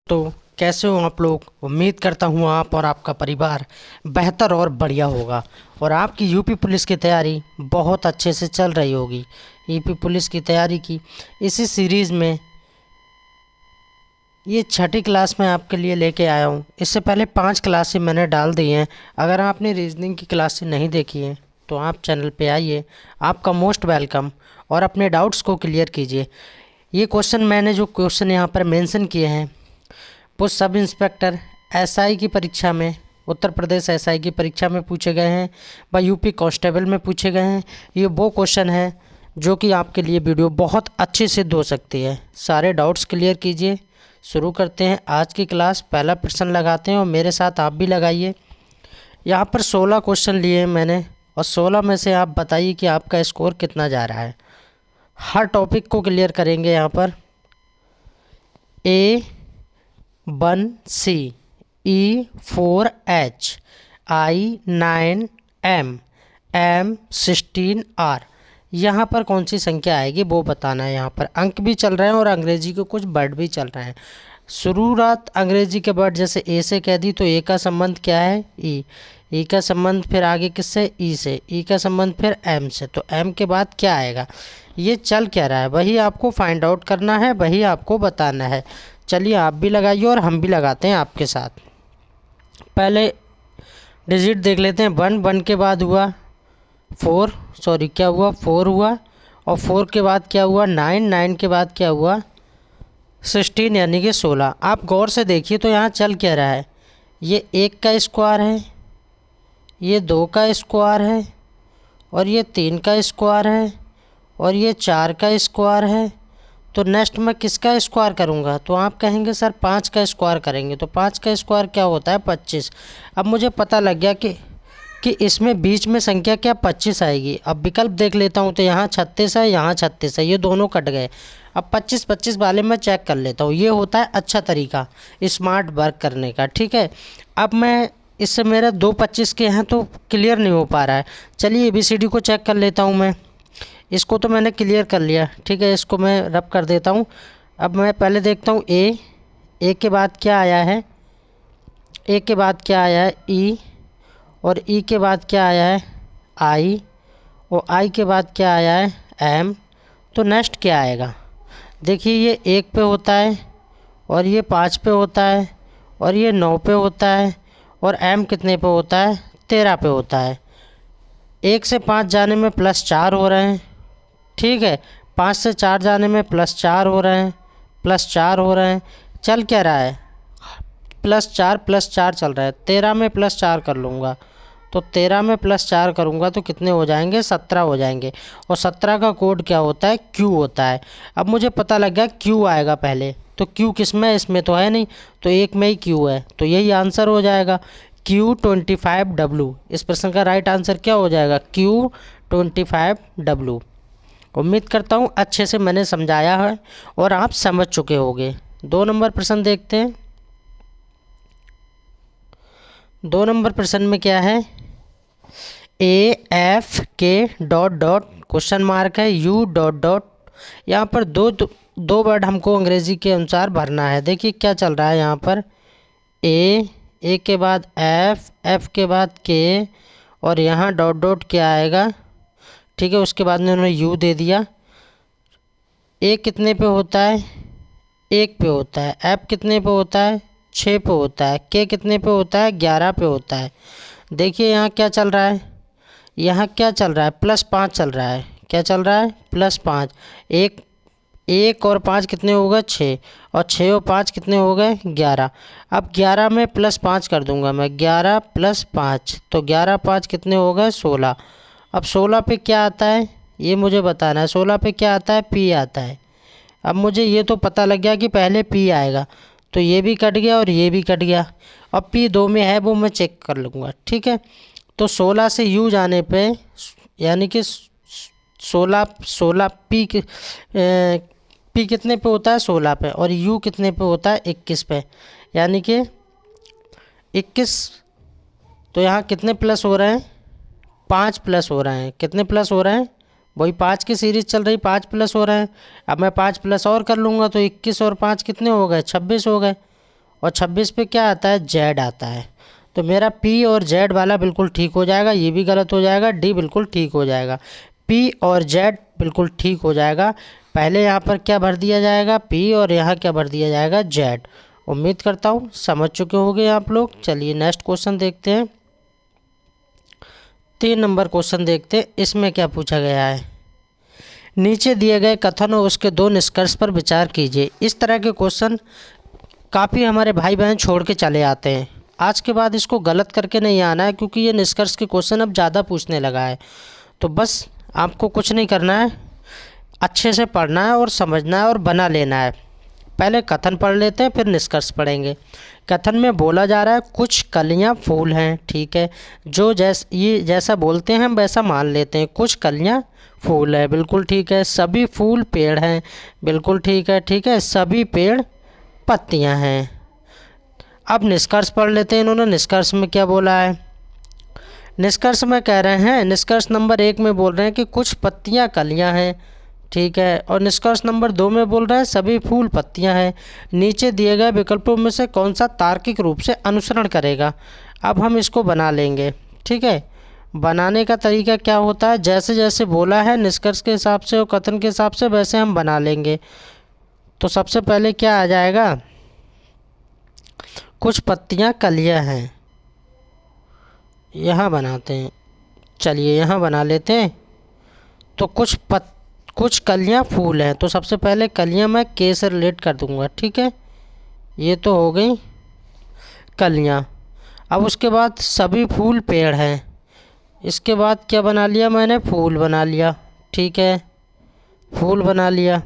तो कैसे हो आप लोग। उम्मीद करता हूँ आप और आपका परिवार बेहतर और बढ़िया होगा और आपकी यूपी पुलिस की तैयारी बहुत अच्छे से चल रही होगी। यूपी पुलिस की तैयारी की इसी सीरीज़ में ये छठी क्लास में आपके लिए लेके आया हूँ। इससे पहले 5 क्लासें मैंने डाल दी हैं। अगर आपने रीजनिंग की क्लासें नहीं देखी हैं तो आप चैनल पे आइए, आपका मोस्ट वेलकम, और अपने डाउट्स को क्लियर कीजिए। ये क्वेश्चन मैंने जो क्वेश्चन यहाँ पर मेंशन किए हैं वो सब इंस्पेक्टर एसआई की परीक्षा में, उत्तर प्रदेश एसआई की परीक्षा में पूछे गए हैं, व यूपी कांस्टेबल में पूछे गए हैं। ये वो क्वेश्चन है जो कि आपके लिए वीडियो बहुत अच्छे सिद्ध हो सकती है। सारे डाउट्स क्लियर कीजिए। शुरू करते हैं आज की क्लास। पहला प्रश्न लगाते हैं और मेरे साथ आप भी लगाइए। यहाँ पर 16 क्वेश्चन लिए हैं मैंने और 16 में से आप बताइए कि आपका स्कोर कितना जा रहा है। हर टॉपिक को क्लियर करेंगे। यहाँ पर A1C, E4H, I9M, M16R, यहाँ पर कौन सी संख्या आएगी वो बताना है। यहाँ पर अंक भी चल रहे हैं और अंग्रेजी के कुछ वर्ड भी चल रहे हैं। शुरुआत अंग्रेजी के वर्ड जैसे ए से कह दी तो ए का संबंध क्या है? ई। ई का संबंध फिर आगे किससे? ई से। ई का संबंध फिर एम से। तो एम के बाद क्या आएगा? ये चल क्या रहा है वही आपको फाइंड आउट करना है, वही आपको बताना है। चलिए आप भी लगाइए और हम भी लगाते हैं आपके साथ। पहले डिजिट देख लेते हैं। 1 के बाद हुआ 4, सॉरी क्या हुआ? 4 हुआ। और 4 के बाद क्या हुआ? 9, 9 के बाद क्या हुआ? 16 यानी कि 16। आप गौर से देखिए तो यहाँ चल क्या रहा है? ये 1 का स्क्वायर है, ये 2 का स्क्वायर है, और ये 3 का स्क्वायर है, और ये 4 का स्क्वायर है। तो नेक्स्ट मैं किसका स्क्वायर करूँगा? तो आप कहेंगे सर 5 का स्क्वायर करेंगे। तो 5 का स्क्वायर क्या होता है? 25। अब मुझे पता लग गया कि इसमें बीच में संख्या क्या 25 आएगी। अब विकल्प देख लेता हूँ तो यहाँ 36 है, यहाँ 36 है, ये दोनों कट गए। अब 25-25 वाले में चेक कर लेता हूँ। ये होता है अच्छा तरीका स्मार्ट वर्क करने का। ठीक है, अब मैं इससे मेरा 2 25 के हैं तो क्लियर नहीं हो पा रहा है। चलिए ABCD को चेक कर लेता हूँ मैं। इसको तो मैंने क्लियर कर लिया। ठीक है, इसको मैं रब कर देता हूँ। अब मैं पहले देखता हूँ ए के बाद क्या आया है? ए के बाद क्या आया है? ई। और ई के बाद क्या आया है? आई। और आई के बाद क्या आया है? एम। तो नेक्स्ट क्या आएगा? देखिए ये 1 पे होता है, और ये 5 पे होता है, और ये 9 पे होता है, और एम कितने पे होता है? 13 पे होता है। 1 से 5 जाने में +4 हो रहे हैं। ठीक है, 5 से 4 जाने में +4 हो रहे हैं, +4 हो रहे हैं। चल क्या रहा है? +4 चल रहा है। 13 में +4 कर लूँगा तो 13 में +4 करूँगा तो कितने हो जाएंगे? 17 हो जाएंगे। और 17 का कोड क्या होता है? Q होता है। अब मुझे पता लग गया Q आएगा पहले। तो Q किस में? इसमें तो है नहीं, तो एक में ही Q है, तो यही आंसर हो जाएगा Q25W। इस प्रश्न का राइट आंसर क्या हो जाएगा? Q25W। उम्मीद करता हूँ अच्छे से मैंने समझाया है और आप समझ चुके होंगे। 2 नंबर प्रश्न देखते हैं। 2 नंबर प्रश्न में क्या है? AFK ... क्वेश्चन मार्क है U ... यहाँ पर दो वर्ड हमको अंग्रेजी के अनुसार भरना है। देखिए क्या चल रहा है यहाँ पर? ए के बाद F के बाद K, और यहाँ ... क्या आएगा? ठीक है, उसके बाद में उन्होंने U दे दिया। ए कितने पे होता है? 1 पे होता है। F कितने पे होता है? 6 पे होता है। K कितने पे होता है? 11 पे होता है। देखिए यहाँ क्या चल रहा है? यहाँ क्या चल रहा है? +5 चल रहा है। क्या चल रहा है? +5। एक और 5 कितने हो गए? 6। और 6 और 5 कितने हो गए? 11। अब 11 में +5 कर दूंगा मैं। 11 + 5, तो 11 5 कितने हो गए? 16। अब 16 पे क्या आता है ये मुझे बताना है। 16 पे क्या आता है? P आता है। अब मुझे ये तो पता लग गया कि पहले P आएगा, तो ये भी कट गया और ये भी कट गया। अब P 2 में है वो मैं चेक कर लूँगा। ठीक है, तो 16 से U जाने पे यानी कि 16 P कितने पे होता है? 16 पे। और U कितने पे होता है? 21 पे, यानी कि 21। तो यहाँ कितने प्लस हो रहे हैं? 5 प्लस हो रहे हैं। कितने प्लस हो रहे हैं? वही 5 की सीरीज चल रही, 5 प्लस हो रहे हैं। अब मैं 5 प्लस और कर लूँगा तो 21 और 5 कितने हो गए? 26 हो गए। और 26 पे क्या आता है, जेड आता है। तो मेरा पी और जेड वाला बिल्कुल ठीक हो जाएगा, ये भी गलत हो जाएगा, डी बिल्कुल ठीक हो जाएगा। पी और जेड बिल्कुल ठीक हो जाएगा। पहले यहाँ पर क्या भर दिया जाएगा, पी, और यहाँ क्या भर दिया जाएगा, जेड। उम्मीद करता हूँ समझ चुके होंगे आप लोग। चलिए नेक्स्ट क्वेश्चन देखते हैं। 3 नंबर क्वेश्चन देखते हैं, इसमें क्या पूछा गया है। नीचे दिए गए कथन और उसके 2 निष्कर्ष पर विचार कीजिए। इस तरह के क्वेश्चन काफ़ी हमारे भाई बहन छोड़ के चले आते हैं। आज के बाद इसको गलत करके नहीं आना है, क्योंकि ये निष्कर्ष के क्वेश्चन अब ज़्यादा पूछने लगा है। तो बस आपको कुछ नहीं करना है, अच्छे से पढ़ना है और समझना है और बना लेना है। पहले कथन पढ़ लेते हैं, फिर निष्कर्ष पढ़ेंगे। कथन में बोला जा रहा है कुछ कलियां फूल हैं, ठीक है। जो ये जैसा बोलते हैं हम वैसा मान लेते हैं। कुछ कलियां फूल है, बिल्कुल ठीक है। सभी फूल पेड़ हैं, बिल्कुल ठीक है, ठीक है। सभी पेड़ पत्तियां हैं। अब निष्कर्ष पढ़ लेते हैं। इन्होंने निष्कर्ष में क्या बोला है। निष्कर्ष में कह रहे हैं, निष्कर्ष नंबर 1 में बोल रहे हैं कि कुछ पत्तियां कलियां हैं, ठीक है। और निष्कर्ष नंबर 2 में बोल रहे हैं सभी फूल पत्तियां हैं। नीचे दिए गए विकल्पों में से कौन सा तार्किक रूप से अनुसरण करेगा। अब हम इसको बना लेंगे, ठीक है। बनाने का तरीका क्या होता है, जैसे जैसे बोला है निष्कर्ष के हिसाब से और कथन के हिसाब से वैसे हम बना लेंगे। तो सबसे पहले क्या आ जाएगा, कुछ पत्तियां कलियां हैं, यहाँ बनाते हैं। चलिए यहाँ बना लेते हैं। तो कुछ कलियां फूल हैं, तो सबसे पहले कलियां मैं के से रिलेट कर दूंगा, ठीक है। ये तो हो गई कलियां। अब उसके बाद सभी फूल पेड़ हैं। इसके बाद क्या बना लिया मैंने, फूल बना लिया, ठीक है। फूल बना लिया।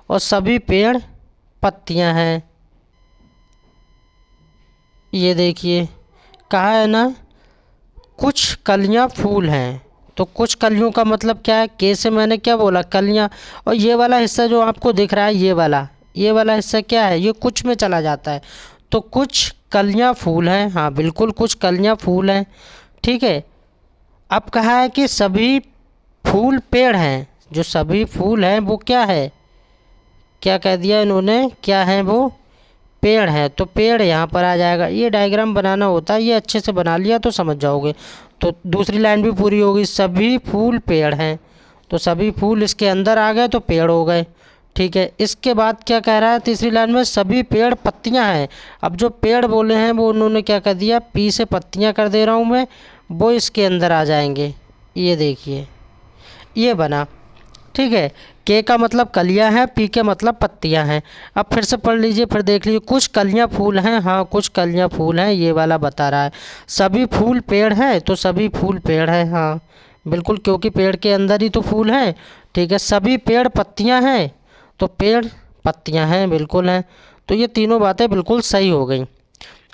और सभी पेड़ पत्तियां हैं। ये देखिए कहा है ना, कुछ कलियां फूल हैं। तो कुछ कलियों का मतलब क्या है, के से मैंने क्या बोला, कलियां। और ये वाला हिस्सा जो आपको दिख रहा है, ये वाला हिस्सा क्या है, ये कुछ में चला जाता है। तो कुछ कलियां फूल हैं, हाँ बिल्कुल कुछ कलियां फूल हैं, ठीक है। अब कहा है कि सभी फूल पेड़ हैं। जो सभी फूल हैं वो क्या है, क्या कह दिया इन्होंने, क्या है वो, पेड़ है। तो पेड़ यहाँ पर आ जाएगा। ये डायग्राम बनाना होता है, ये अच्छे से बना लिया तो समझ जाओगे। तो दूसरी लाइन भी पूरी होगी, सभी फूल पेड़ हैं। तो सभी फूल इसके अंदर आ गए तो पेड़ हो गए, ठीक है। इसके बाद क्या कह रहा है तीसरी लाइन में, सभी पेड़ पत्तियां हैं। अब जो पेड़ बोले हैं वो उन्होंने क्या कर दिया, पी से पत्तियां कर दे रहा हूँ मैं, वो इसके अंदर आ जाएंगे। ये देखिए ये बना, ठीक है। के का मतलब कलियां हैं, पी के मतलब पत्तियां हैं। अब फिर से पढ़ लीजिए, फिर देख लीजिए। कुछ कलियां फूल हैं, हाँ कुछ कलियां फूल हैं, ये वाला बता रहा है। सभी फूल पेड़ हैं, तो सभी फूल पेड़ हैं, हाँ बिल्कुल, क्योंकि पेड़ के अंदर ही तो फूल हैं, ठीक है। सभी पेड़ पत्तियां हैं, तो पेड़ पत्तियां हैं, बिल्कुल हैं। तो ये तीनों बातें बिल्कुल सही हो गई।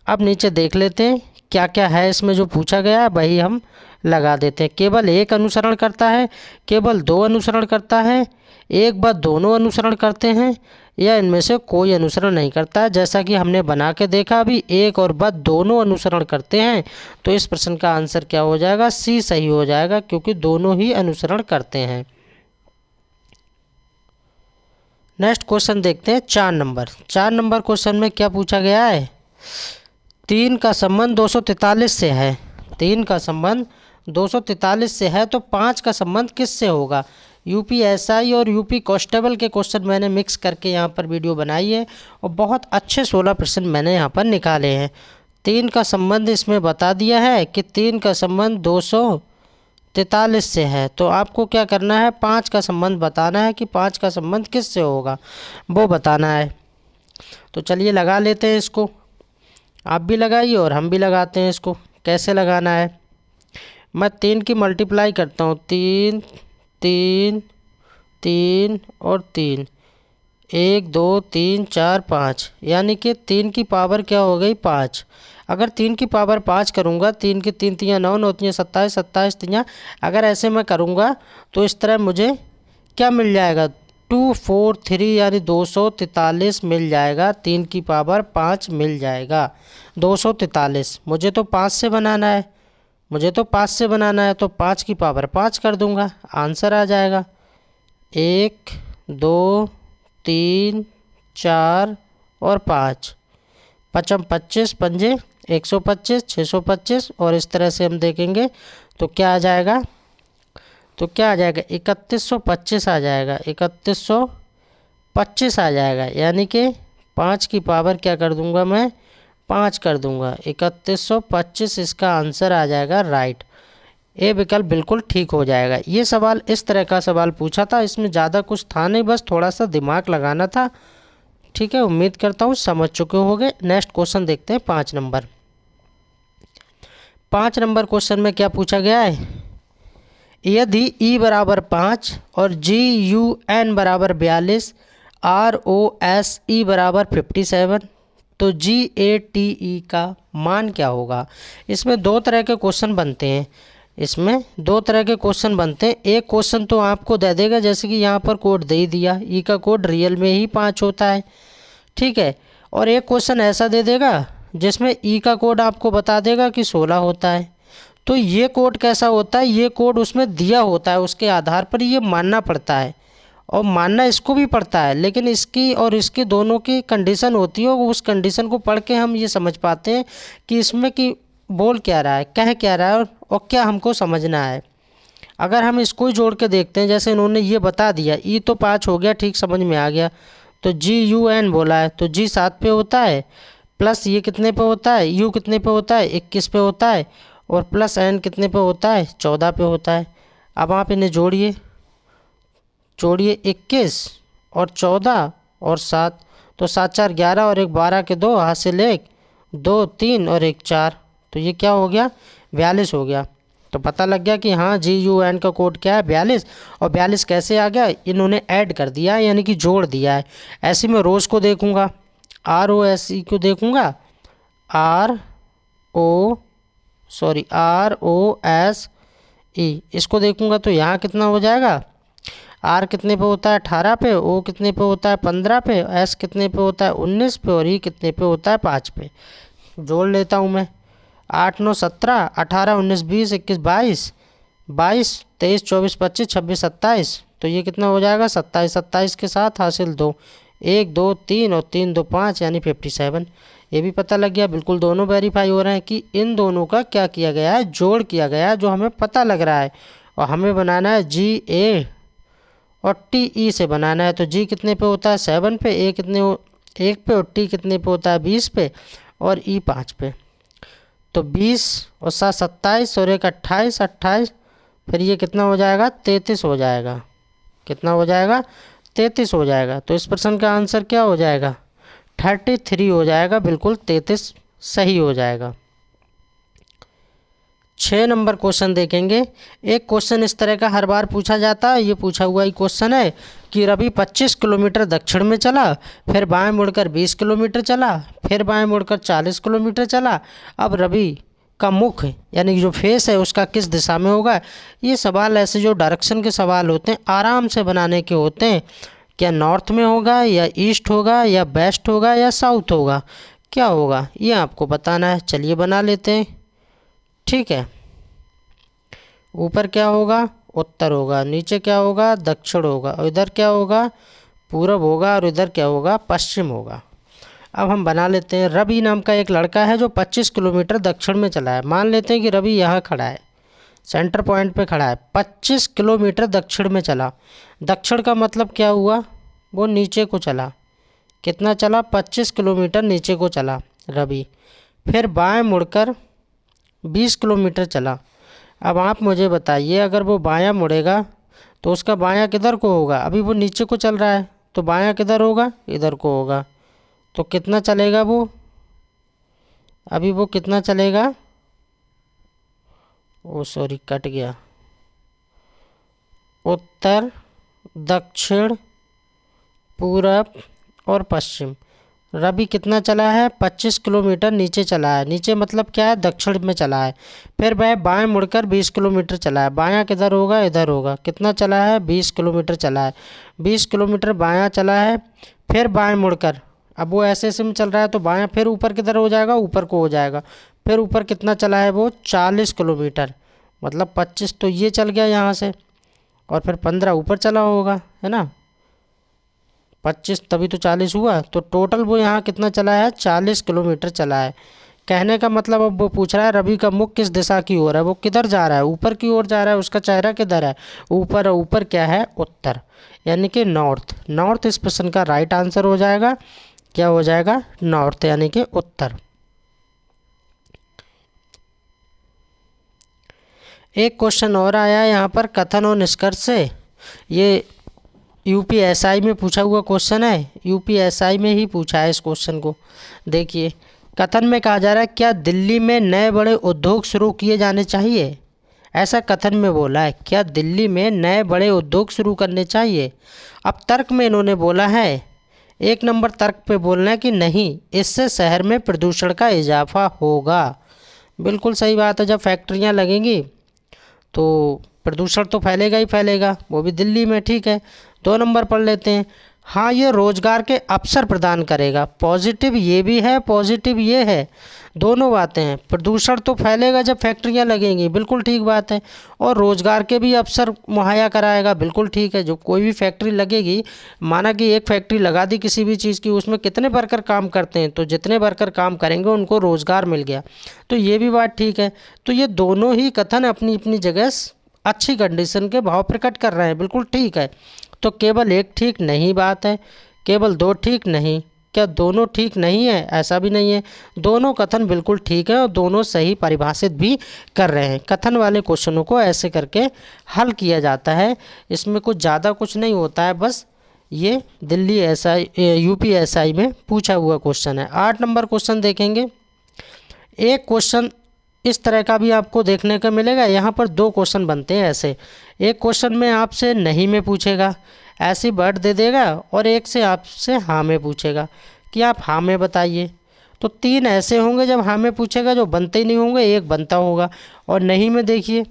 अब नीचे देख लेते हैं क्या क्या है इसमें जो पूछा गया है, वही हम लगा देते हैं। केवल एक अनुसरण करता है, केवल 2 अनुसरण करता है, एक बार दोनों अनुसरण करते हैं, या इनमें से कोई अनुसरण नहीं करता है। जैसा कि हमने बना के देखा अभी, एक और बात दोनों अनुसरण करते हैं। तो इस प्रश्न का आंसर क्या हो जाएगा, सी सही हो जाएगा, क्योंकि दोनों ही अनुसरण करते हैं। नेक्स्ट क्वेश्चन देखते हैं 4 नंबर। 4 नंबर क्वेश्चन में क्या पूछा गया है, 3 का संबंध 243 से है। 3 का संबंध 243 से है, तो 5 का संबंध किससे होगा। यूपीएसआई और यूपी कांस्टेबल के क्वेश्चन मैंने मिक्स करके यहाँ पर वीडियो बनाई है, और बहुत अच्छे 16 प्रश्न मैंने यहाँ पर निकाले हैं। 3 का संबंध इसमें बता दिया है कि 3 का संबंध 243 से है। तो आपको क्या करना है, 5 का संबंध बताना है कि 5 का संबंध किससे होगा, वो बताना है। तो चलिए लगा लेते हैं इसको, आप भी लगाइए और हम भी लगाते हैं इसको। कैसे लगाना है, मैं 3 की मल्टीप्लाई करता हूँ, 3 3 3 और 3, 1 2 3 4 5, यानी कि 3 की पावर क्या हो गई, 5। अगर 3 की पावर 5 करूँगा, 3 की 3 तियाँ 9, 9 तियाँ 27, 27 तियाँ, अगर ऐसे मैं करूँगा तो इस तरह मुझे क्या मिल जाएगा, 243 यानी 243 मिल जाएगा। 3 की पावर 5 मिल जाएगा, 243। मुझे तो 5 से बनाना है, तो 5 की पावर 5 कर दूंगा, आंसर आ जाएगा। 1 2 3 4 और 5, पचम 25 पंजे 125 625 और इस तरह से हम देखेंगे तो क्या आ जाएगा, तो क्या आ जाएगा 3125 आ जाएगा, 3125 आ जाएगा। यानी कि 5 की पावर क्या कर दूंगा मैं, 5 कर दूंगा, 3125 इसका आंसर आ जाएगा राइट। ए विकल्प बिल्कुल ठीक हो जाएगा। ये सवाल इस तरह का सवाल पूछा था, इसमें ज़्यादा कुछ था नहीं, बस थोड़ा सा दिमाग लगाना था। ठीक है, उम्मीद करता हूँ समझ चुके होंगे। नेक्स्ट क्वेश्चन देखते हैं 5 नंबर। 5 नंबर क्वेश्चन में क्या पूछा गया है, यदि ई बराबर 5 और जी यू एन बराबर 42, आर ओ एस ई बराबर 57, तो जी ए टी ई का मान क्या होगा। इसमें दो तरह के क्वेश्चन बनते हैं, इसमें दो तरह के क्वेश्चन बनते हैं। एक क्वेश्चन तो आपको दे देगा, जैसे कि यहाँ पर कोड दे ही दिया, ई का कोड रियल में ही 5 होता है, ठीक है। और एक क्वेश्चन ऐसा दे देगा जिसमें ई का कोड आपको बता देगा कि 16 होता है। तो ये कोड कैसा होता है, ये कोड उसमें दिया होता है, उसके आधार पर ये मानना पड़ता है, और मानना इसको भी पड़ता है, लेकिन इसकी और इसके दोनों की कंडीशन होती है, और उस कंडीशन को पढ़ के हम ये समझ पाते हैं कि इसमें कि बोल क्या रहा है, कह क्या रहा है, और क्या हमको समझना है। अगर हम इसको ही जोड़ के देखते हैं, जैसे इन्होंने ये बता दिया ई तो 5 हो गया, ठीक समझ में आ गया, तो जी यू एन बोला है तो जी 7 पे होता है, प्लस ये कितने पे होता है, यू कितने पे होता है 21 पे होता है, और प्लस एन कितने पे होता है 14 पे होता है। अब आप इन्हें जोड़िए, जोड़िए 21 और 14 और 7, तो 7 4 11 और 1 12 के 2 हासिल 1 2 3 और 1 4, तो ये क्या हो गया 42 हो गया। तो पता लग गया कि हाँ जी यू एन का कोड क्या है 42, और 42 कैसे आ गया, इन्होंने ऐड कर दिया है, यानी कि जोड़ दिया है। ऐसे में रोज़ को देखूंगा, आर ओ एस ई को देखूंगा, R O R O S E, इसको देखूंगा तो यहाँ कितना हो जाएगा, आर कितने पे होता है 18 पे, ओ कितने पे होता है 15 पे, एस कितने पे होता है 19 पे, और ई कितने पे होता है 5 पे। जोड़ लेता हूँ मैं, 8 9 17 18 19 20 21 22 22 23 24 25 26 27, तो ये कितना हो जाएगा 27, 27 के साथ हासिल 2 1 2 3 और 3 2 5 यानी 57। ये भी पता लग गया, बिल्कुल दोनों वेरीफाई हो रहे हैं कि इन दोनों का क्या किया गया है, जोड़ किया गया है, जो हमें पता लग रहा है। और हमें बनाना है जी ए और टी ई से बनाना है। तो जी कितने पे होता है 7 पे, ए कितने 1 पे, और टी कितने पे होता है 20 पे, और ई 5 पे। तो 20 और 7 27 और 1 28 28, फिर ये कितना हो जाएगा 33 हो जाएगा, कितना हो जाएगा 33 हो जाएगा। तो इस प्रश्न का आंसर क्या हो जाएगा 33 हो जाएगा, बिल्कुल 33 सही हो जाएगा। 6 नंबर क्वेश्चन देखेंगे। एक क्वेश्चन इस तरह का हर बार पूछा जाता है, ये पूछा हुआ ही क्वेश्चन है कि रवि 25 किलोमीटर दक्षिण में चला, फिर बाएं मुड़कर 20 किलोमीटर चला, फिर बाएं मुड़कर 40 किलोमीटर चला। अब रवि का मुख यानी कि जो फेस है उसका किस दिशा में होगा। ये सवाल ऐसे जो डायरेक्शन के सवाल होते हैं आराम से बनाने के होते हैं। क्या नॉर्थ में होगा या ईस्ट होगा या वेस्ट होगा या साउथ होगा, क्या होगा ये आपको बताना है। चलिए बना लेते हैं, ठीक है। ऊपर क्या होगा उत्तर होगा, नीचे क्या होगा दक्षिण होगा, और इधर क्या होगा पूरब होगा, और इधर क्या होगा पश्चिम होगा। अब हम बना लेते हैं। रवि नाम का एक लड़का है जो 25 किलोमीटर दक्षिण में चला है। मान लेते हैं कि रवि यहाँ खड़ा है, सेंटर पॉइंट पे खड़ा है, 25 किलोमीटर दक्षिण में चला। दक्षिण का मतलब क्या हुआ, वो नीचे को चला। कितना चला 25 किलोमीटर नीचे को चला रवि। फिर बाएं मुड़कर 20 किलोमीटर चला। अब आप मुझे बताइए अगर वो बायां मुड़ेगा तो उसका बायां किधर को होगा, अभी वो नीचे को चल रहा है तो बायां किधर होगा इधर को होगा। तो कितना चलेगा वो, अभी वो कितना चलेगा, ओ सॉरी कट गया, उत्तर दक्षिण पूरब और पश्चिम। रवि कितना चला है 25 किलोमीटर नीचे चला है, नीचे मतलब क्या है दक्षिण में चला है। फिर वह बाएं मुड़कर 20 किलोमीटर चला है, बायां किधर होगा इधर होगा। कितना चला है 20 किलोमीटर चला है, 20 किलोमीटर बायां चला है। फिर बाएं मुड़कर, अब वो ऐसे में चल रहा है तो बायां फिर ऊपर किधर हो जाएगा ऊपर को हो जाएगा। फिर ऊपर कितना चला है वो 40 किलोमीटर, मतलब 25 तो ये चल गया यहाँ से, और फिर 15 ऊपर चला होगा है ना। 25 तभी तो 40 हुआ, तो टोटल वो यहाँ कितना चला है, 40 किलोमीटर चला है। कहने का मतलब अब वो पूछ रहा है रवि का मुख किस दिशा की ओर है, वो किधर जा रहा है, ऊपर की ओर जा रहा है, उसका चेहरा किधर है, ऊपर, और ऊपर क्या है, उत्तर, यानी कि नॉर्थ। नॉर्थ इस प्रश्न का राइट आंसर हो जाएगा। क्या हो जाएगा, नॉर्थ यानी कि उत्तर। एक क्वेश्चन और आया है यहाँ पर कथन और निष्कर्ष से। ये यूपीएसआई में पूछा हुआ क्वेश्चन है, यूपीएसआई में ही पूछा है इस क्वेश्चन को। देखिए, कथन में कहा जा रहा है क्या दिल्ली में नए बड़े उद्योग शुरू किए जाने चाहिए। ऐसा कथन में बोला है, क्या दिल्ली में नए बड़े उद्योग शुरू करने चाहिए। अब तर्क में इन्होंने बोला है, एक नंबर तर्क पे बोलना है कि नहीं, इससे शहर में प्रदूषण का इजाफा होगा। बिल्कुल सही बात है, जब फैक्ट्रियाँ लगेंगी तो प्रदूषण तो फैलेगा ही फैलेगा, वो भी दिल्ली में। ठीक है, 2 नंबर पढ़ लेते हैं। हाँ, ये रोजगार के अवसर प्रदान करेगा। पॉजिटिव ये भी है, पॉजिटिव ये है, दोनों बातें हैं। प्रदूषण तो फैलेगा जब फैक्ट्रियाँ लगेंगी, बिल्कुल ठीक बात है, और रोजगार के भी अवसर मुहैया कराएगा, बिल्कुल ठीक है। जो कोई भी फैक्ट्री लगेगी, माना कि एक फैक्ट्री लगा दी किसी भी चीज़ की, उसमें कितने वर्कर काम करते हैं, तो जितने वर्कर काम करेंगे उनको रोजगार मिल गया, तो ये भी बात ठीक है। तो ये दोनों ही कथन अपनी अपनी जगह अच्छी कंडीशन के भाव प्रकट कर रहे हैं, बिल्कुल ठीक है। तो केवल एक ठीक नहीं बात है, केवल 2 ठीक नहीं। क्या दोनों ठीक नहीं है, ऐसा भी नहीं है, दोनों कथन बिल्कुल ठीक है और दोनों सही परिभाषित भी कर रहे हैं। कथन वाले क्वेश्चनों को ऐसे करके हल किया जाता है, इसमें कुछ ज़्यादा कुछ नहीं होता है, बस ये दिल्ली एसआई यूपीएसआई में पूछा हुआ क्वेश्चन है। 8 नंबर क्वेश्चन देखेंगे। एक क्वेश्चन इस तरह का भी आपको देखने को मिलेगा, यहाँ पर 2 क्वेश्चन बनते हैं ऐसे। एक क्वेश्चन में आपसे नहीं में पूछेगा, ऐसी वर्ड दे देगा, और एक से आपसे हाँ में पूछेगा कि आप हाँ में बताइए। तो 3 ऐसे होंगे जब हाँ में पूछेगा जो बनते ही नहीं होंगे, एक बनता होगा। और नहीं में देखिए,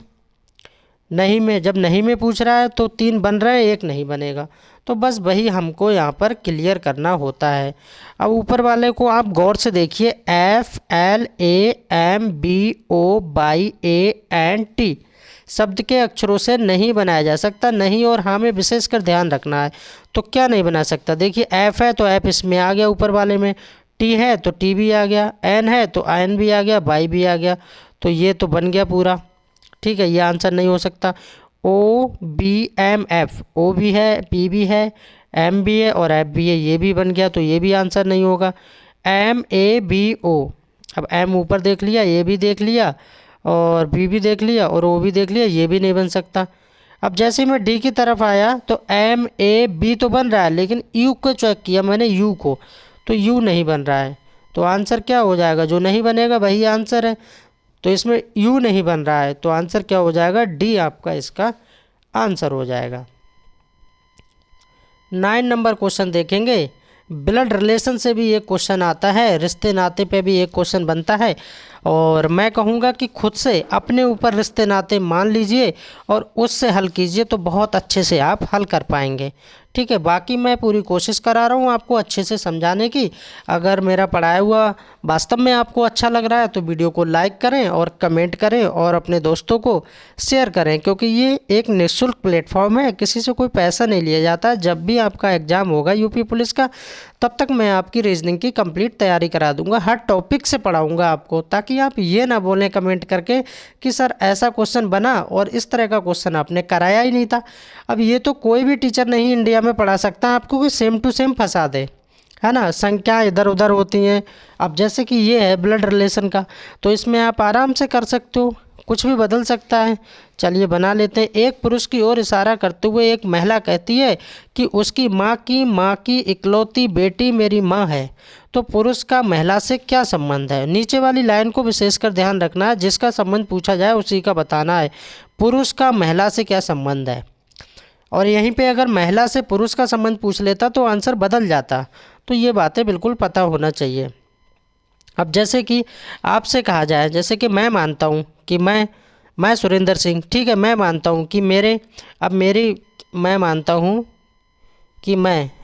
नहीं में जब नहीं में पूछ रहा है तो 3 बन रहे हैं, एक नहीं बनेगा। तो बस वही हमको यहाँ पर क्लियर करना होता है। अब ऊपर वाले को आप गौर से देखिए, FLAMBOYANT शब्द के अक्षरों से नहीं बनाया जा सकता। नहीं और हाँ में विशेषकर ध्यान रखना है। तो क्या नहीं बना सकता, देखिए F है तो F इसमें आ गया ऊपर वाले में, T है तो T भी आ गया, N है तो IN भी आ गया, Y भी आ गया, तो ये तो बन गया पूरा। ठीक है, ये आंसर नहीं हो सकता। OBMF, O भी है, P भी है, M भी है और F भी है, ये भी बन गया, तो ये भी आंसर नहीं होगा। MABO, अब M ऊपर देख लिया, A भी देख लिया और B भी देख लिया और O भी देख लिया, ये भी नहीं बन सकता। अब जैसे मैं D की तरफ आया तो MAB तो बन रहा है, लेकिन U को चेक किया मैंने, U को, तो U नहीं बन रहा है। तो आंसर क्या हो जाएगा, जो नहीं बनेगा वही आंसर है। तो इसमें U नहीं बन रहा है, तो आंसर क्या हो जाएगा, D आपका इसका आंसर हो जाएगा। 9 नंबर क्वेश्चन देखेंगे। ब्लड रिलेशन से भी एक क्वेश्चन आता है, रिश्ते नाते पे भी एक क्वेश्चन बनता है, और मैं कहूँगा कि खुद से अपने ऊपर रिश्ते नाते मान लीजिए और उससे हल कीजिए, तो बहुत अच्छे से आप हल कर पाएंगे। ठीक है, बाकी मैं पूरी कोशिश करा रहा हूँ आपको अच्छे से समझाने की। अगर मेरा पढ़ाया हुआ वास्तव में आपको अच्छा लग रहा है तो वीडियो को लाइक करें और कमेंट करें और अपने दोस्तों को शेयर करें, क्योंकि ये एक निःशुल्क प्लेटफॉर्म है, किसी से कोई पैसा नहीं लिया जाता। जब भी आपका एग्ज़ाम होगा यूपी पुलिस का, तब तक मैं आपकी रीजनिंग की कंप्लीट तैयारी करा दूंगा, हर टॉपिक से पढ़ाऊंगा आपको, ताकि आप ये ना बोलें कमेंट करके कि सर ऐसा क्वेश्चन बना और इस तरह का क्वेश्चन आपने कराया ही नहीं था। अब ये तो कोई भी टीचर नहीं इंडिया में पढ़ा सकता आपको कि सेम टू सेम फंसा दे, है ना, संख्या इधर उधर होती हैं। अब जैसे कि ये है ब्लड रिलेशन का, तो इसमें आप आराम से कर सकते हो, कुछ भी बदल सकता है। चलिए बना लेते हैं। एक पुरुष की ओर इशारा करते हुए एक महिला कहती है कि उसकी माँ की इकलौती बेटी मेरी माँ है। तो पुरुष का महिला से क्या संबंध है। नीचे वाली लाइन को विशेषकर ध्यान रखना है, जिसका संबंध पूछा जाए उसी का बताना है। पुरुष का महिला से क्या संबंध है, और यहीं पे अगर महिला से पुरुष का संबंध पूछ लेता तो आंसर बदल जाता। तो ये बातें बिल्कुल पता होना चाहिए। अब जैसे कि आपसे कहा जाए, जैसे कि मैं मानता हूँ कि मैं सुरेंद्र सिंह, ठीक है, मैं मानता हूँ कि मैं मानता हूँ कि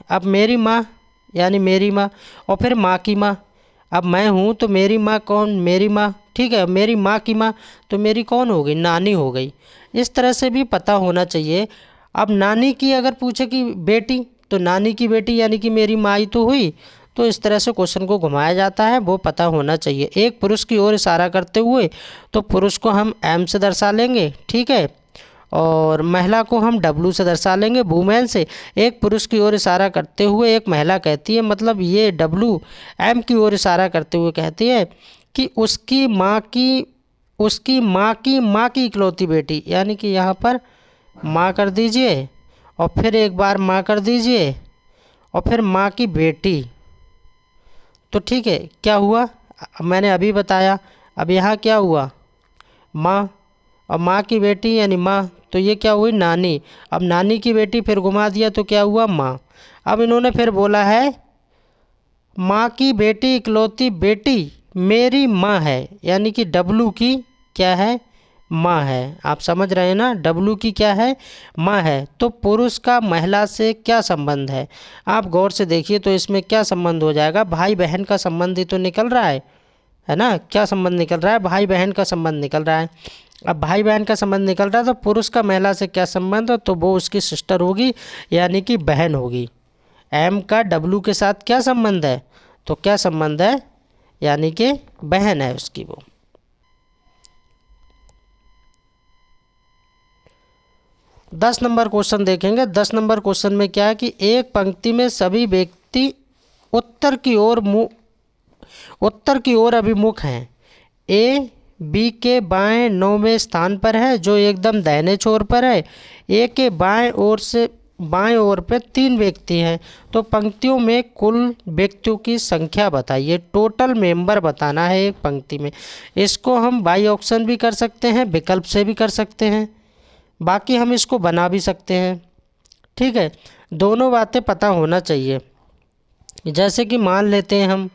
अब मेरी माँ, यानी मेरी माँ, और फिर माँ की माँ। अब मैं हूँ तो मेरी माँ कौन, मेरी माँ, ठीक है, मेरी माँ की माँ तो मेरी कौन हो गई, नानी हो गई। इस तरह से भी पता होना चाहिए। अब नानी की अगर पूछे कि बेटी, तो नानी की बेटी यानी कि मेरी माँ ही तो हुई। तो इस तरह से क्वेश्चन को घुमाया जाता है, वो पता होना चाहिए। एक पुरुष की ओर इशारा करते हुए, तो पुरुष को हम एम से दर्शा लेंगे, ठीक है, और महिला को हम डब्लू से दर्शा लेंगे, वुमेन से। एक पुरुष की ओर इशारा करते हुए एक महिला कहती है, मतलब ये डब्लू एम की ओर इशारा करते हुए कहती है कि उसकी माँ की इकलौती बेटी, यानी कि यहाँ पर माँ कर दीजिए और फिर एक बार माँ कर दीजिए और फिर माँ की बेटी। तो ठीक है, क्या हुआ मैंने अभी बताया। अब यहाँ क्या हुआ, माँ, और माँ की बेटी यानी माँ, तो ये क्या हुई, नानी। अब नानी की बेटी फिर घुमा दिया तो क्या हुआ, माँ। अब इन्होंने फिर बोला है माँ की बेटी इकलौती बेटी मेरी माँ है, यानी कि डब्लू की क्या है, माँ है। आप समझ रहे हैं ना, डब्लू की क्या है, माँ है। तो पुरुष का महिला से क्या संबंध है, आप गौर से देखिए। तो इसमें क्या संबंध हो जाएगा, भाई बहन का संबंध ही तो निकल रहा है ना। क्या संबंध निकल रहा है, भाई बहन का संबंध निकल रहा है। अब भाई बहन का संबंध निकल रहा है तो पुरुष का महिला से क्या संबंध है, तो वो उसकी सिस्टर होगी, यानी कि बहन होगी। एम का डब्लू के साथ क्या संबंध है, तो क्या संबंध है, यानी कि बहन है उसकी वो। दस नंबर क्वेश्चन देखेंगे। 10 नंबर क्वेश्चन में क्या है कि एक पंक्ति में सभी व्यक्ति उत्तर की ओर अभिमुख हैं। ए बी के बाएं 9वें स्थान पर है, जो एकदम दाहिने छोर पर है। ए के बाएं ओर पे 3 व्यक्ति हैं। तो पंक्तियों में कुल व्यक्तियों की संख्या बताइए, टोटल मेंबर बताना है एक पंक्ति में। इसको हम बाई ऑप्शन भी कर सकते हैं, विकल्प से भी कर सकते हैं, बाकी हम इसको बना भी सकते हैं, ठीक है। दोनों बातें पता होना चाहिए। जैसे कि मान लेते हैं हम,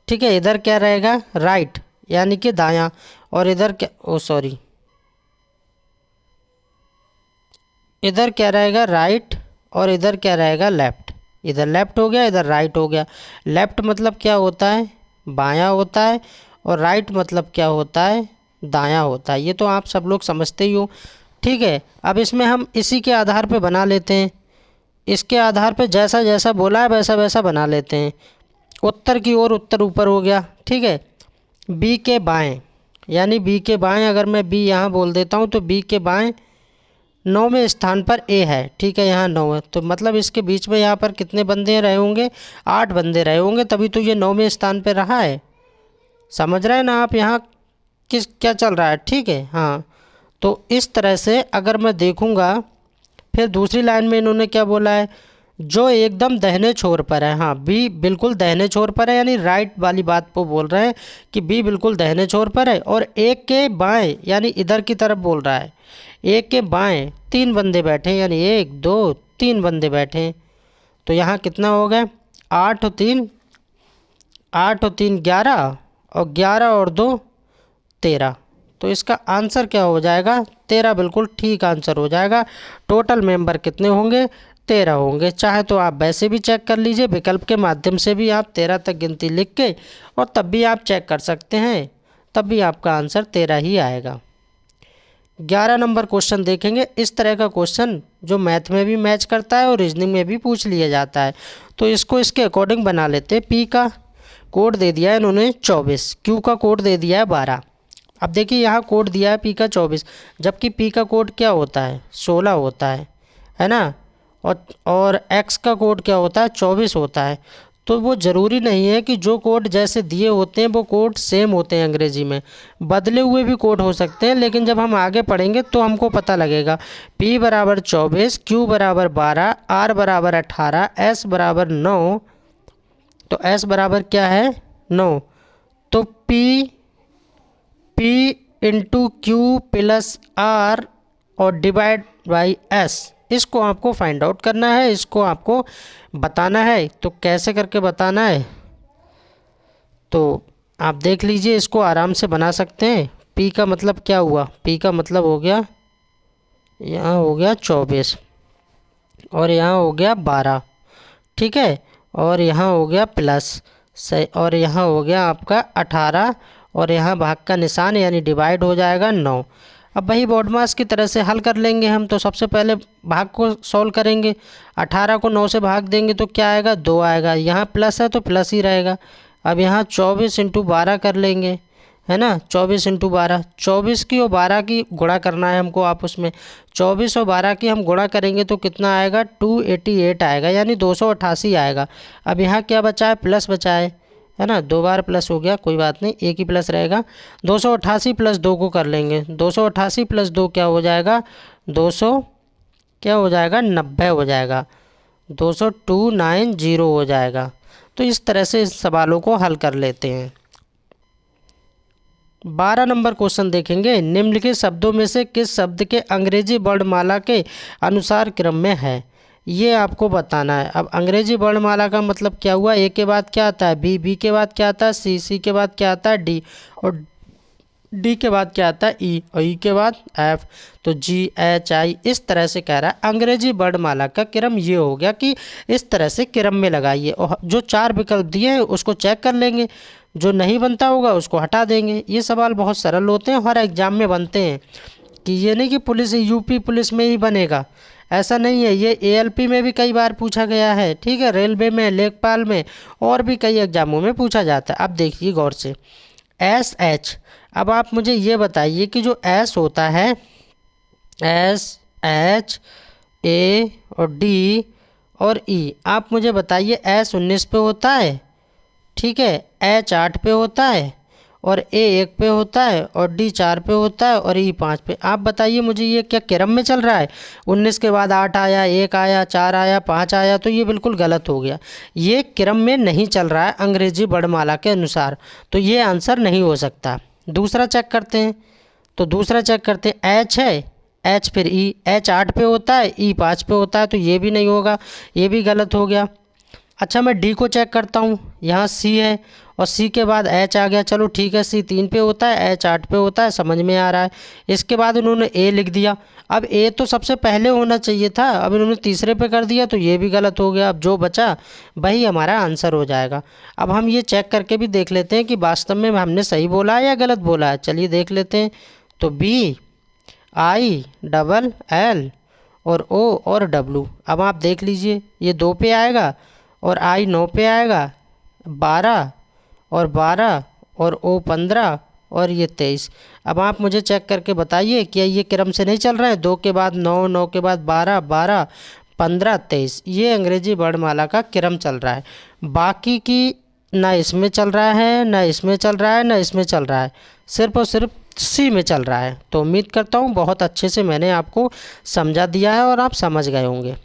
ठीक है, इधर क्या रहेगा, राइट यानी कि दायां, और इधर क्या, इधर क्या रहेगा, राइट, और इधर क्या रहेगा, लेफ्ट। इधर लेफ्ट हो गया, इधर राइट हो गया। लेफ्ट मतलब क्या होता है, बायां होता है, और राइट मतलब क्या होता है, दायां होता है। ये तो आप सब लोग समझते ही हो, ठीक है। अब इसमें हम इसी के आधार पे बना लेते हैं, इसके आधार पे जैसा जैसा बोला है वैसा वैसा बना लेते हैं। उत्तर की ओर उत्तर ऊपर हो गया, ठीक है। बी के बाएं, यानी बी के बाएं, अगर मैं बी यहाँ बोल देता हूँ तो बी के बाएं 9वें स्थान पर ए है, ठीक है, यहाँ 9 है। तो मतलब इसके बीच में यहाँ पर कितने बंदे रहे होंगे, 8 बंदे रहे होंगे, तभी तो ये 9वें स्थान पर रहा है। समझ रहे हैं ना आप यहाँ किस क्या चल रहा है, ठीक है, हाँ। तो इस तरह से अगर मैं देखूँगा, फिर दूसरी लाइन में इन्होंने क्या बोला है, जो एकदम दाहिने छोर पर है। हाँ, बी बिल्कुल दाहिने छोर पर है, यानी राइट वाली बात को बोल रहे हैं कि बी बिल्कुल दाहिने छोर पर है। और एक के बाएं यानी इधर की तरफ बोल रहा है, एक के बाएं 3 बंदे बैठे हैं, यानी 1 2 3 बंदे बैठे हैं। तो यहाँ कितना हो गया, 8 और 3 11, और 11 और 2 13। तो इसका आंसर क्या हो जाएगा, 13 बिल्कुल ठीक आंसर हो जाएगा। टोटल मेंबर कितने होंगे, 13 होंगे। चाहे तो आप वैसे भी चेक कर लीजिए, विकल्प के माध्यम से भी आप 13 तक गिनती लिख के, और तब भी आप चेक कर सकते हैं, तब भी आपका आंसर 13 ही आएगा। 11 नंबर क्वेश्चन देखेंगे। इस तरह का क्वेश्चन जो मैथ में भी मैच करता है और रीजनिंग में भी पूछ लिया जाता है, तो इसको इसके अकॉर्डिंग बना लेते हैं। पी का कोड दे दिया है इन्होंने 24, क्यू का कोड दे दिया है 12। अब देखिए यहाँ कोड दिया है पी का 24, जबकि पी का कोड क्या होता है, 16 होता है ना। और एक्स का कोड क्या होता है, 24 होता है। तो वो ज़रूरी नहीं है कि जो कोड जैसे दिए होते हैं वो कोड सेम होते हैं, अंग्रेज़ी में बदले हुए भी कोड हो सकते हैं, लेकिन जब हम आगे पढ़ेंगे तो हमको पता लगेगा। P बराबर 24, Q बराबर 12, R बराबर 18, S बराबर 9। तो S बराबर क्या है, 9। तो P into Q plus R और डिवाइड बाई S, इसको आपको फाइंड आउट करना है, इसको आपको बताना है। तो कैसे करके बताना है, तो आप देख लीजिए, इसको आराम से बना सकते हैं। P का मतलब क्या हुआ, P का मतलब हो गया, यहाँ हो गया 24 और यहाँ हो गया 12, ठीक है, और यहाँ हो गया प्लस से, और यहाँ हो गया आपका 18, और यहाँ भाग का निशान यानी डिवाइड हो जाएगा 9। अब वही BODMAS की तरह से हल कर लेंगे हम। तो सबसे पहले भाग को सॉल्व करेंगे। 18 को 9 से भाग देंगे तो क्या आएगा, 2 आएगा। यहाँ प्लस है तो प्लस ही रहेगा। अब यहाँ 24 इंटू 12 कर लेंगे, है ना। 24 इंटू 12, 24 की और 12 की गुणा करना है हमको आपस में। 24 और 12 की हम गुणा करेंगे तो कितना आएगा, 288 आएगा, यानी 288 आएगा। अब यहाँ क्या बचा है, प्लस बचा है ना। 2 बार प्लस हो गया, कोई बात नहीं, एक ही प्लस रहेगा। 288 प्लस 2 को कर लेंगे। 288 प्लस 2 क्या हो जाएगा, 200 क्या हो जाएगा, 90 हो जाएगा। 20290 हो जाएगा। तो इस तरह से इस सवालों को हल कर लेते हैं। 12 नंबर क्वेश्चन देखेंगे। निम्नलिखित शब्दों में से किस शब्द के अंग्रेजी वर्णमाला के अनुसार क्रम में है, ये आपको बताना है। अब अंग्रेजी वर्णमाला का मतलब क्या हुआ, ए के बाद क्या आता है बी, बी के बाद क्या आता है सी, सी के बाद क्या आता है डी, और डी के बाद क्या आता है ई, और ई के बाद एफ। तो जी एच आई, इस तरह से कह रहा है अंग्रेजी वर्णमाला का क्रम ये हो गया कि इस तरह से क्रम में लगाइए। और जो 4 विकल्प दिए हैं उसको चेक कर लेंगे, जो नहीं बनता होगा उसको हटा देंगे। ये सवाल बहुत सरल होते हैं, हर एग्जाम में बनते हैं। कि ये नहीं कि पुलिस यूपी पुलिस में ही बनेगा, ऐसा नहीं है। ये एएलपी में भी कई बार पूछा गया है, ठीक है, रेलवे में, लेखपाल में, और भी कई एग्जामों में पूछा जाता है। अब देखिए गौर से, एस एच। अब आप मुझे ये बताइए कि जो एस होता है, एस एच ए और डी और ई, आप मुझे बताइए एस 19 पे होता है, ठीक है, एच 8 पे होता है, और ए 1 पे होता है, और डी 4 पे होता है, और ई 5 पे। आप बताइए मुझे ये क्या क्रम में चल रहा है, 19 के बाद 8 आया, 1 आया, 4 आया, 5 आया, तो ये बिल्कुल गलत हो गया। ये क्रम में नहीं चल रहा है अंग्रेजी वर्णमाला के अनुसार, तो ये आंसर नहीं हो सकता। दूसरा चेक करते हैं। तो दूसरा चेक करते हैं, एच है, एच फिर ई, एच 8 पे होता है, ई 5 पे होता है, तो ये भी नहीं होगा, ये भी गलत हो गया। अच्छा मैं डी को चेक करता हूँ। यहाँ सी है और सी के बाद एच आ गया, चलो ठीक है, सी 3 पे होता है, एच 8 पे होता है, समझ में आ रहा है। इसके बाद उन्होंने ए लिख दिया। अब ए तो सबसे पहले होना चाहिए था, अब इन्होंने तीसरे पे कर दिया, तो ये भी गलत हो गया। अब जो बचा वही हमारा आंसर हो जाएगा। अब हम ये चेक करके भी देख लेते हैं कि वास्तव में हमने सही बोला है या गलत बोला है। चलिए देख लेते हैं। तो बी आई डबल एल और ओ और डब्लू। अब आप देख लीजिए, ये 2 पे आएगा और आई 9 पे आएगा, 12 और 12 और ओ 15 और ये 23। अब आप मुझे चेक करके बताइए क्या ये क्रम से नहीं चल रहा है, 2 के बाद 9, 9 के बाद 12, 12, 15, 23, ये अंग्रेजी वर्णमाला का क्रम चल रहा है। बाकी की ना इसमें चल रहा है, ना इसमें चल रहा है, ना इसमें चल रहा है, सिर्फ और सिर्फ सी में चल रहा है। तो उम्मीद करता हूँ बहुत अच्छे से मैंने आपको समझा दिया है और आप समझ गए होंगे।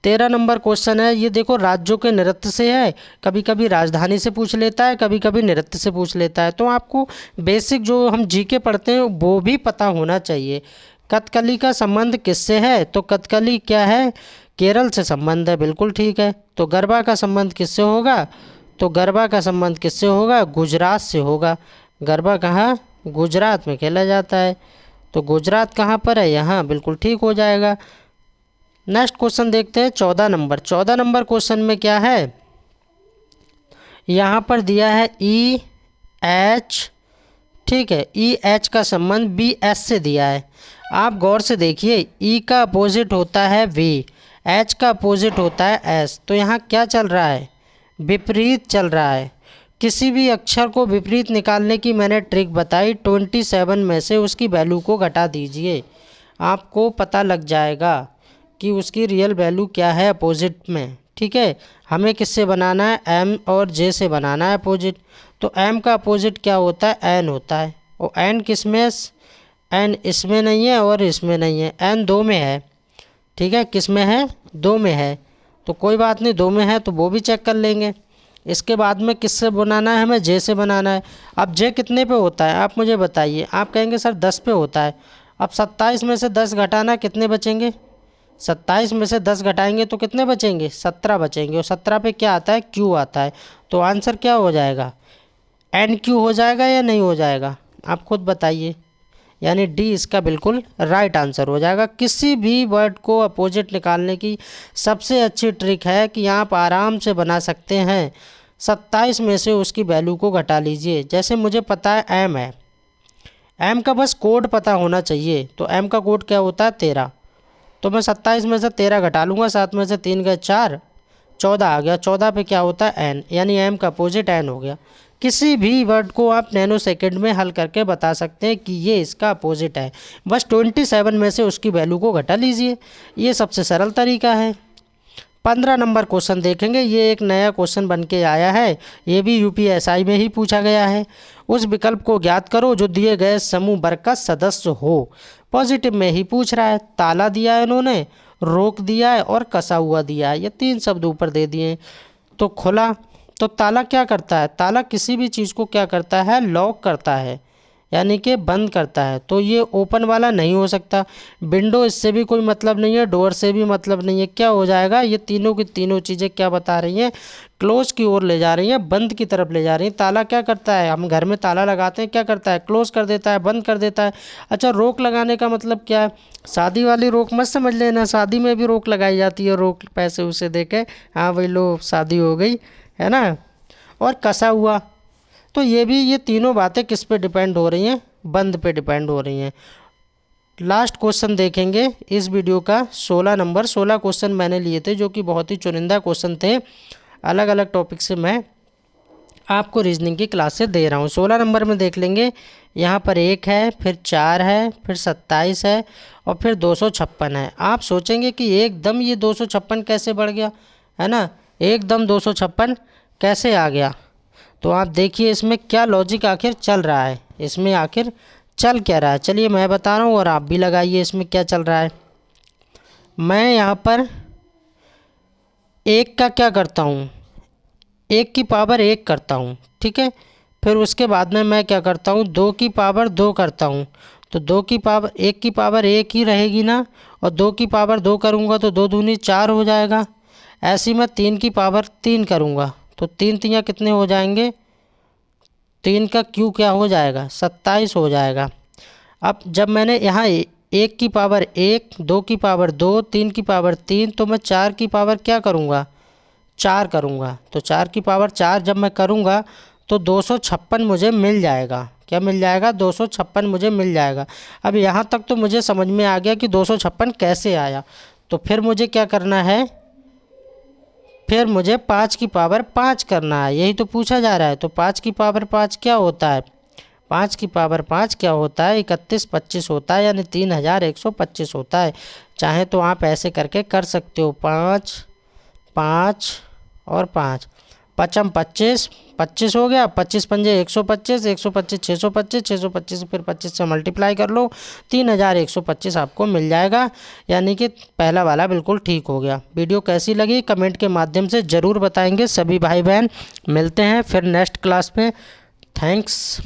13 नंबर क्वेश्चन है, ये देखो राज्यों के नृत्य से है। कभी कभी राजधानी से पूछ लेता है, कभी कभी नृत्य से पूछ लेता है। तो आपको बेसिक जो हम जीके पढ़ते हैं वो भी पता होना चाहिए। कथकली का संबंध किससे है, तो कथकली क्या है, केरल से संबंध है, बिल्कुल ठीक है। तो गरबा का संबंध किससे होगा, तो गरबा का संबंध किससे होगा, गुजरात से होगा। गरबा कहाँ, गुजरात में खेला जाता है। तो गुजरात कहाँ पर है, यहाँ, बिल्कुल ठीक हो जाएगा। नेक्स्ट क्वेश्चन देखते हैं 14 नंबर। 14 नंबर क्वेश्चन में क्या है, यहाँ पर दिया है ई एच, ठीक है, ई एच का संबंध बी एस से दिया है। आप गौर से देखिए, ई का अपोजिट होता है वी, एच का अपोजिट होता है एस। तो यहाँ क्या चल रहा है, विपरीत चल रहा है। किसी भी अक्षर को विपरीत निकालने की मैंने ट्रिक बताई, 27 में से उसकी वैल्यू को घटा दीजिए, आपको पता लग जाएगा कि उसकी रियल वैल्यू क्या है अपोजिट में, ठीक है। हमें किससे बनाना है, एम और जे से बनाना है अपोजिट। तो एम का अपोजिट क्या होता है, एन होता है। और एन किस में, एन इसमें नहीं है और इसमें नहीं है, एन 2 में है, ठीक है। किस में है, 2 में है, तो कोई बात नहीं, 2 में है तो वो भी चेक कर लेंगे। इसके बाद में किससे बनाना है, हमें जे से बनाना है। अब जे कितने पे होता है आप मुझे बताइए, आप कहेंगे सर 10 पे होता है। अब 27 में से 10 घटाना, कितने बचेंगे, 27 में से 10 घटाएंगे तो कितने बचेंगे, 17 बचेंगे। और 17 पे क्या आता है, क्यू आता है। तो आंसर क्या हो जाएगा, एन क्यू हो जाएगा या नहीं हो जाएगा, आप खुद बताइए। यानी डी इसका बिल्कुल राइट आंसर हो जाएगा। किसी भी वर्ड को अपोजिट निकालने की सबसे अच्छी ट्रिक है कि आप आराम से बना सकते हैं। 27 में से उसकी वैल्यू को घटा लीजिए। जैसे मुझे पता है एम है, एम का बस कोड पता होना चाहिए। तो एम का कोड क्या होता है 13। तो मैं 27 में से 13 घटा लूँगा, 7 में से 3 गए 4, 14 आ गया। 14 पे क्या होता है एन, यानी एम का अपोजिट एन हो गया। किसी भी वर्ड को आप नैनो सेकेंड में हल करके बता सकते हैं कि ये इसका अपोजिट है। बस 27 में से उसकी वैल्यू को घटा लीजिए, ये सबसे सरल तरीका है। 15 नंबर क्वेश्चन देखेंगे। ये एक नया क्वेश्चन बन के आया है, ये भी यूपीएसआई में ही पूछा गया है। उस विकल्प को ज्ञात करो जो दिए गए समूह वर्ग का सदस्य हो। पॉजिटिव में ही पूछ रहा है। ताला दिया है इन्होंने, रोक दिया है और कसा हुआ दिया है, ये 3 शब्द ऊपर दे दिए हैं। तो खुला, तो ताला क्या करता है, ताला किसी भी चीज़ को क्या करता है, लॉक करता है, यानी कि बंद करता है। तो ये ओपन वाला नहीं हो सकता। विंडो, इससे भी कोई मतलब नहीं है, डोर से भी मतलब नहीं है। क्या हो जाएगा, ये तीनों की तीनों चीज़ें क्या बता रही हैं, क्लोज की ओर ले जा रही हैं, बंद की तरफ ले जा रही हैं। ताला क्या करता है, हम घर में ताला लगाते हैं, क्या करता है, क्लोज कर देता है, बंद कर देता है। अच्छा, रोक लगाने का मतलब क्या है, शादी वाली रोक मत समझ लेना, शादी में भी रोक लगाई जाती है, रोक पैसे उसे दे के, हाँ भाई लो शादी हो गई, है ना। और कसा हुआ, तो ये भी, ये तीनों बातें किस पे डिपेंड हो रही हैं, बंद पे डिपेंड हो रही हैं। लास्ट क्वेश्चन देखेंगे इस वीडियो का, 16 नंबर। 16 क्वेश्चन मैंने लिए थे जो कि बहुत ही चुनिंदा क्वेश्चन थे, अलग अलग टॉपिक से मैं आपको रीजनिंग की क्लास से दे रहा हूँ। 16 नंबर में देख लेंगे, यहाँ पर 1 है, फिर 4 है, फिर 27 है और फिर 256 है। आप सोचेंगे कि एकदम ये 256 कैसे बढ़ गया, है ना, एकदम 256 कैसे आ गया। तो आप देखिए इसमें क्या लॉजिक आखिर चल रहा है, इसमें आखिर चल क्या रहा है, चलिए मैं बता रहा हूँ और आप भी लगाइए इसमें क्या चल रहा है। मैं यहाँ पर 1 का क्या करता हूँ, 1 की पावर 1 करता हूँ, ठीक है। फिर उसके बाद में मैं क्या करता हूँ, 2 की पावर 2 करता हूँ। तो 2 की पावर, 1 की पावर 1 ही रहेगी ना, और 2 की पावर 2 करूँगा तो 2 दूनी 4 हो जाएगा। ऐसे ही मैं 3 की पावर 3 करूँगा तो 3 तियाँ कितने हो जाएंगे, 3 का क्यू क्या हो जाएगा, 27 हो जाएगा। अब जब मैंने यहाँ 1 की पावर 1, 2 की पावर 2, 3 की पावर 3, तो मैं 4 की पावर क्या करूँगा, 4 करूँगा। तो 4 की पावर 4 जब मैं करूँगा तो 256 मुझे मिल जाएगा। क्या मिल जाएगा, 256 मुझे मिल जाएगा। अब यहाँ तक तो मुझे समझ में आ गया कि 256 कैसे आया। तो फिर मुझे क्या करना है, फिर मुझे 5 की पावर 5 करना है, यही तो पूछा जा रहा है। तो 5 की पावर 5 क्या होता है, 5 की पावर 5 क्या होता है, 3125 होता है, यानी 3125 होता है। चाहे तो आप ऐसे करके कर सकते हो, 5 5 और 5, पचम 25, 25 हो गया, 25 पंजे 125, 125 625, 625 फिर 25 से मल्टीप्लाई कर लो, 3125 आपको मिल जाएगा। यानी कि पहला वाला बिल्कुल ठीक हो गया। वीडियो कैसी लगी कमेंट के माध्यम से ज़रूर बताएंगे सभी भाई बहन। मिलते हैं फिर नेक्स्ट क्लास में। थैंक्स।